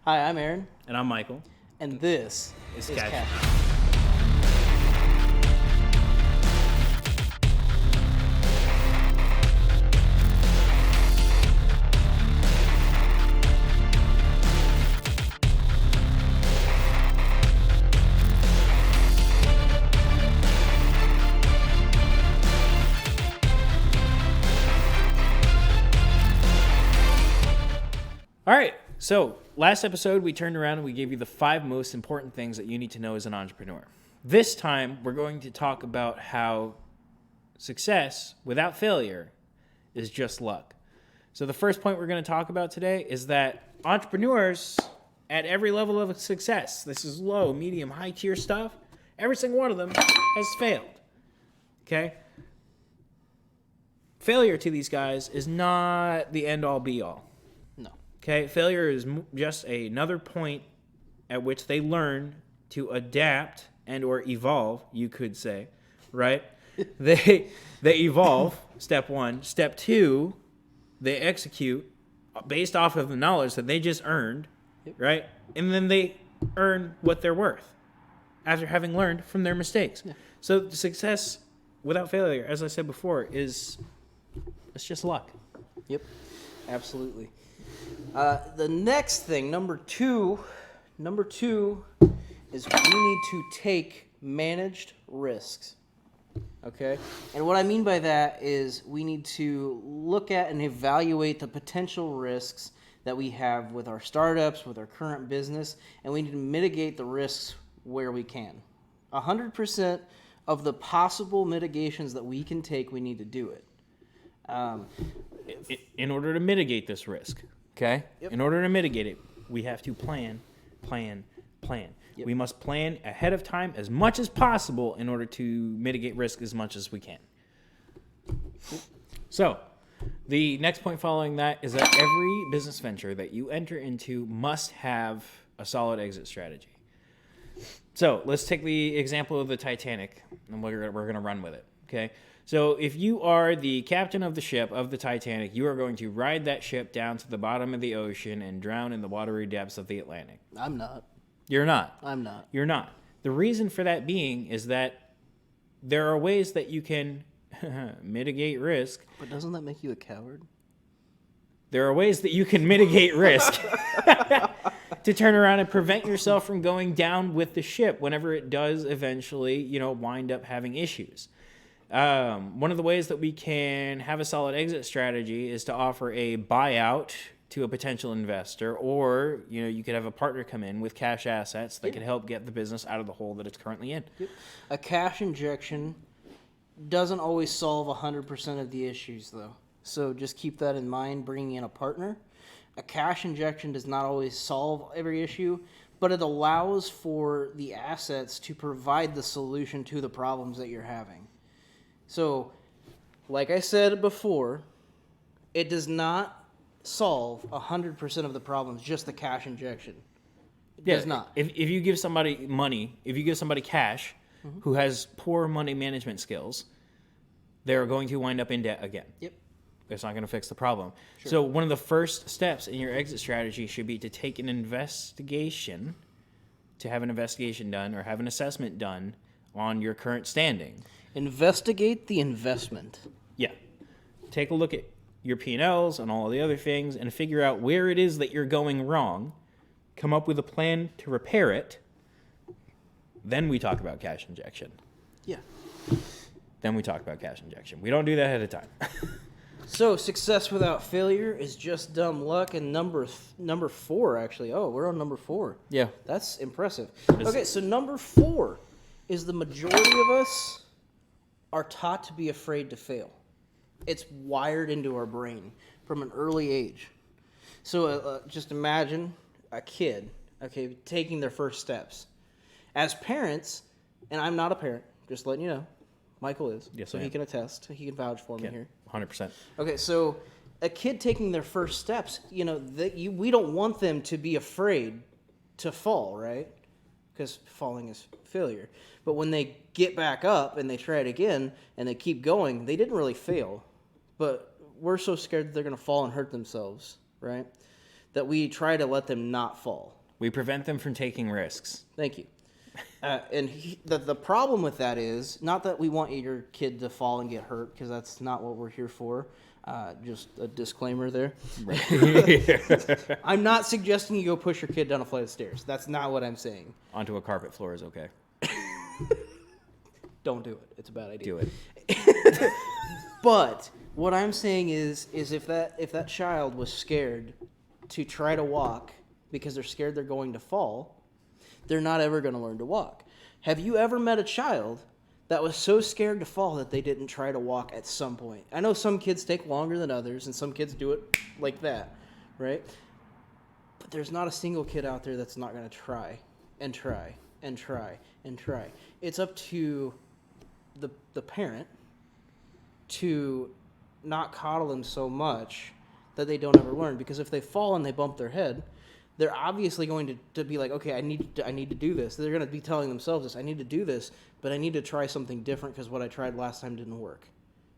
Hi, I'm Aaron, And I'm Michael. and this It's is Cash. Cash. All right. So last episode, we turned around and we gave you the 5 most important things that you need to know as an entrepreneur. This time, we're going to talk about how success without failure is just luck. So the first point we're going to talk about today is that entrepreneurs at every level of success, this is low, medium, high tier stuff, every single one of them has failed. Okay? Failure to these guys is not the end all be all. No. Okay, failure is just another point at which they learn to adapt and or evolve, you could say, right? They evolve, step 1. Step 2, they execute based off of the knowledge that they just earned, right? And then they earn what they're worth after having learned from their mistakes. Yeah. So success without failure, as I said before, it's just luck. Yep, absolutely. The next thing, number two is we need to take managed risks. Okay? And what I mean by that is we need to look at and evaluate the potential risks that we have with our startups, with our current business, and we need to mitigate the risks where we can. 100% of the possible mitigations that we can take, we need to do it. In order to mitigate this risk, okay? Yep. In order to mitigate it, we have to plan. Yep. We must plan ahead of time as much as possible in order to mitigate risk as much as we can. So, the next point following that is that every business venture that you enter into must have a solid exit strategy. So, let's take the example of the Titanic, and we're going to run with it, okay? So if you are the captain of the ship of the Titanic, you are going to ride that ship down to the bottom of the ocean and drown in the watery depths of the Atlantic. I'm not. You're not. I'm not. You're not. The reason for that being is that there are ways that you can mitigate risk. But doesn't that make you a coward? There are ways that you can mitigate risk to turn around and prevent yourself from going down with the ship whenever it does eventually, wind up having issues. One of the ways that we can have a solid exit strategy is to offer a buyout to a potential investor, or you could have a partner come in with cash assets that can help get the business out of the hole that it's currently in. Yep. A cash injection doesn't always solve 100% of the issues, though. So just keep that in mind, bringing in a partner. A cash injection does not always solve every issue, but it allows for the assets to provide the solution to the problems that you're having. So, like I said before, it does not solve 100% of the problems, just the cash injection. It does not. If you give somebody money, if you give somebody cash who has poor money management skills, they're going to wind up in debt again. Yep. It's not going to fix the problem. Sure. So one of the first steps in your exit strategy should be to take an investigation, to have an investigation done or have an assessment done on your current standing. Investigate the investment. Yeah. Take a look at your P&Ls and all of the other things and figure out where it is that you're going wrong. Come up with a plan to repair it. Then we talk about cash injection. Yeah. We don't do that ahead of time. So, success without failure is just dumb luck. And number 4, actually. Oh, we're on number 4. Yeah. That's impressive. It is. Okay, so number 4 is the majority of us are taught to be afraid to fail. It's wired into our brain from an early age. So just imagine a kid, okay, taking their first steps. As parents, and I'm not a parent, just letting you know, Michael is, Yes, so I he am. can attest, he can vouch for me here. 100%. Okay, so a kid taking their first steps, we don't want them to be afraid to fall, right? Because falling is failure. But when they get back up and they try it again and they keep going, they didn't really fail. But we're so scared that they're going to fall and hurt themselves, right? That we try to let them not fall. We prevent them from taking risks. Thank you. And the problem with that is not that we want your kid to fall and get hurt, because that's not what we're here for. Just a disclaimer there. Right. I'm not suggesting you go push your kid down a flight of stairs. That's not what I'm saying. Onto a carpet floor is okay. Don't do it. It's a bad idea. Do it. But what I'm saying is if that child was scared to try to walk because they're scared they're going to fall, they're not ever going to learn to walk. Have you ever met a child that was so scared to fall that they didn't try to walk at some point? I know some kids take longer than others, and some kids do it like that, right? But there's not a single kid out there that's not going to try and try and try and try. It's up to the parent to not coddle them so much that they don't ever learn. Because if they fall and they bump their head, they're obviously going to be like, okay, I need to do this. They're going to be telling themselves this, I need to do this, but I need to try something different because what I tried last time didn't work.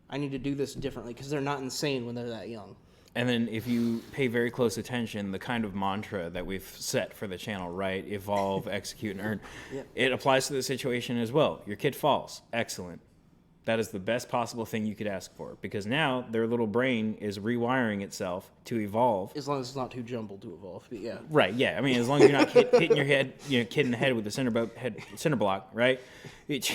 I need to do this differently, because they're not insane when they're that young. And then if you pay very close attention, the kind of mantra that we've set for the channel, right? Evolve, execute, and earn. Yep. It applies to the situation as well. Your kid falls. Excellent. That is the best possible thing you could ask for, because now their little brain is rewiring itself to evolve. As long as it's not too jumbled to evolve, but yeah. Right, yeah. I mean, as long as you're not hitting your head, kid in the head with the center block, right? It's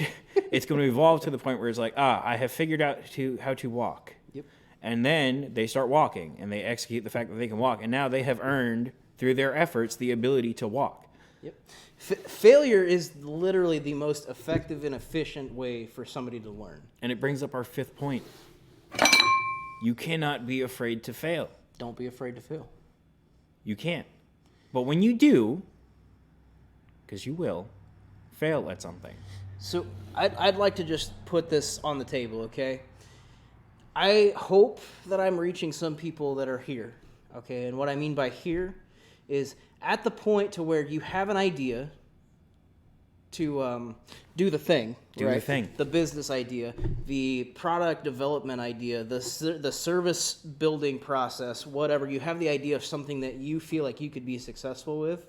going to evolve to the point where it's like, I have figured out how to walk. Yep. And then they start walking, and they execute the fact that they can walk, and now they have earned, through their efforts, the ability to walk. Yep. Failure is literally the most effective and efficient way for somebody to learn. And it brings up our fifth point. You cannot be afraid to fail. Don't be afraid to fail. You can't. But when you do, because you will, fail at something. So I'd like to just put this on the table, okay? I hope that I'm reaching some people that are here, okay? And what I mean by here is at the point to where you have an idea to do the thing, Do right? the thing. The business idea, the product development idea, the service building process, whatever. You have the idea of something that you feel like you could be successful with.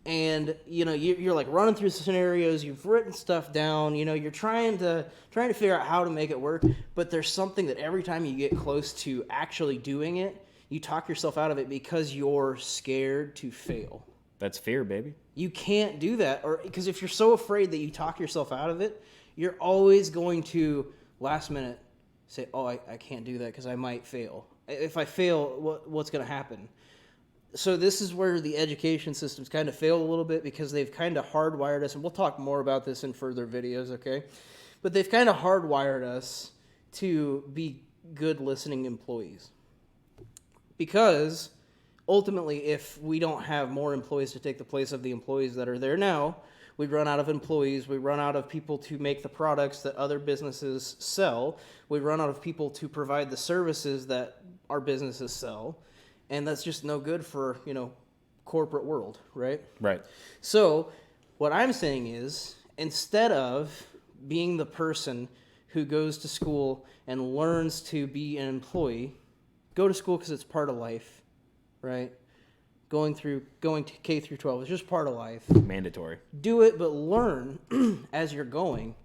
And you're like running through scenarios. You've written stuff down. You're trying to figure out how to make it work. But there's something that every time you get close to actually doing it, you talk yourself out of it because you're scared to fail. That's fear, baby. You can't do that, or because if you're so afraid that you talk yourself out of it, you're always going to last minute say, "Oh, I can't do that because I might fail. If I fail, what's going to happen?" So this is where the education system's kind of failed a little bit, because they've kind of hardwired us, and we'll talk more about this in further videos, okay? But they've kind of hardwired us to be good listening employees. Because ultimately, if we don't have more employees to take the place of the employees that are there now, we run out of employees, we run out of people to make the products that other businesses sell, we run out of people to provide the services that our businesses sell. And that's just no good for, corporate world, right? Right. So what I'm saying is, instead of being the person who goes to school and learns to be an employee, go to school because it's part of life, right? Going to K through 12 is just part of life. Mandatory. Do it, but learn as you're going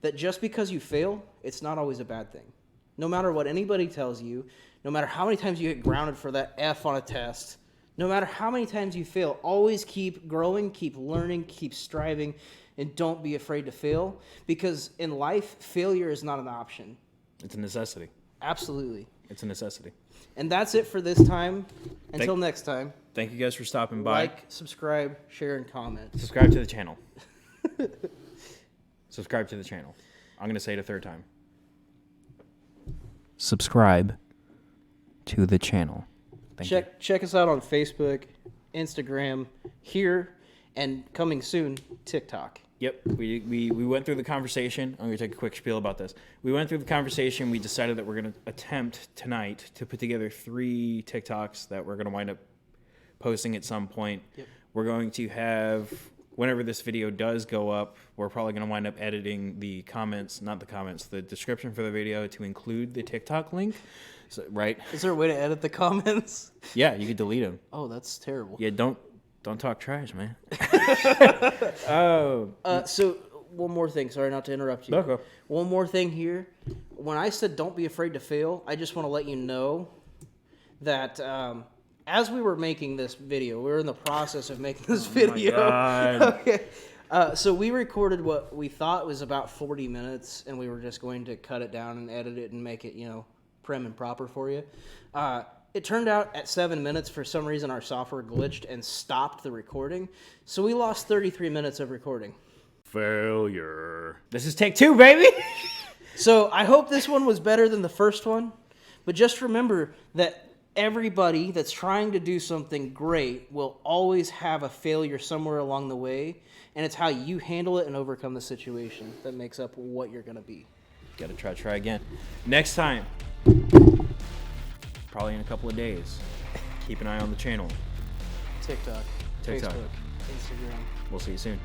that just because you fail, it's not always a bad thing. No matter what anybody tells you, no matter how many times you get grounded for that F on a test, no matter how many times you fail, always keep growing, keep learning, keep striving, and don't be afraid to fail. Because in life, failure is not an option. It's a necessity. Absolutely. It's a necessity. And that's it for this time. Until next time. Thank you guys for stopping by. Like, subscribe, share, and comment. Subscribe to the channel. Subscribe to the channel. I'm going to say it a third time. Subscribe to the channel. Thank you. Check us out on Facebook, Instagram, here, and coming soon, TikTok. Yep, we went through the conversation. I'm going to take a quick spiel about this. We went through the conversation. We decided that we're going to attempt tonight to put together 3 TikToks that we're going to wind up posting at some point. Yep. We're going to have, whenever this video does go up, we're probably going to wind up editing the description for the video to include the TikTok link. So, right? Is there a way to edit the comments? Yeah, you could delete them. Oh, that's terrible. Yeah, don't Don't talk trash, man. Oh. So one more thing. Sorry not to interrupt you. Okay. One more thing here. When I said don't be afraid to fail, I just want to let you know that as we were making this video, we were in the process of making this video. God. Okay. So we recorded what we thought was about 40 minutes, and we were just going to cut it down and edit it and make it, prim and proper for you. It turned out at 7 minutes, for some reason, our software glitched and stopped the recording. So we lost 33 minutes of recording. Failure. This is take 2, baby. So I hope this one was better than the first one. But just remember that everybody that's trying to do something great will always have a failure somewhere along the way. And it's how you handle it and overcome the situation that makes up what you're going to be. Gotta try again. Next time. Probably in a couple of days. Keep an eye on the channel. TikTok, TikTok. Facebook, Instagram. We'll see you soon.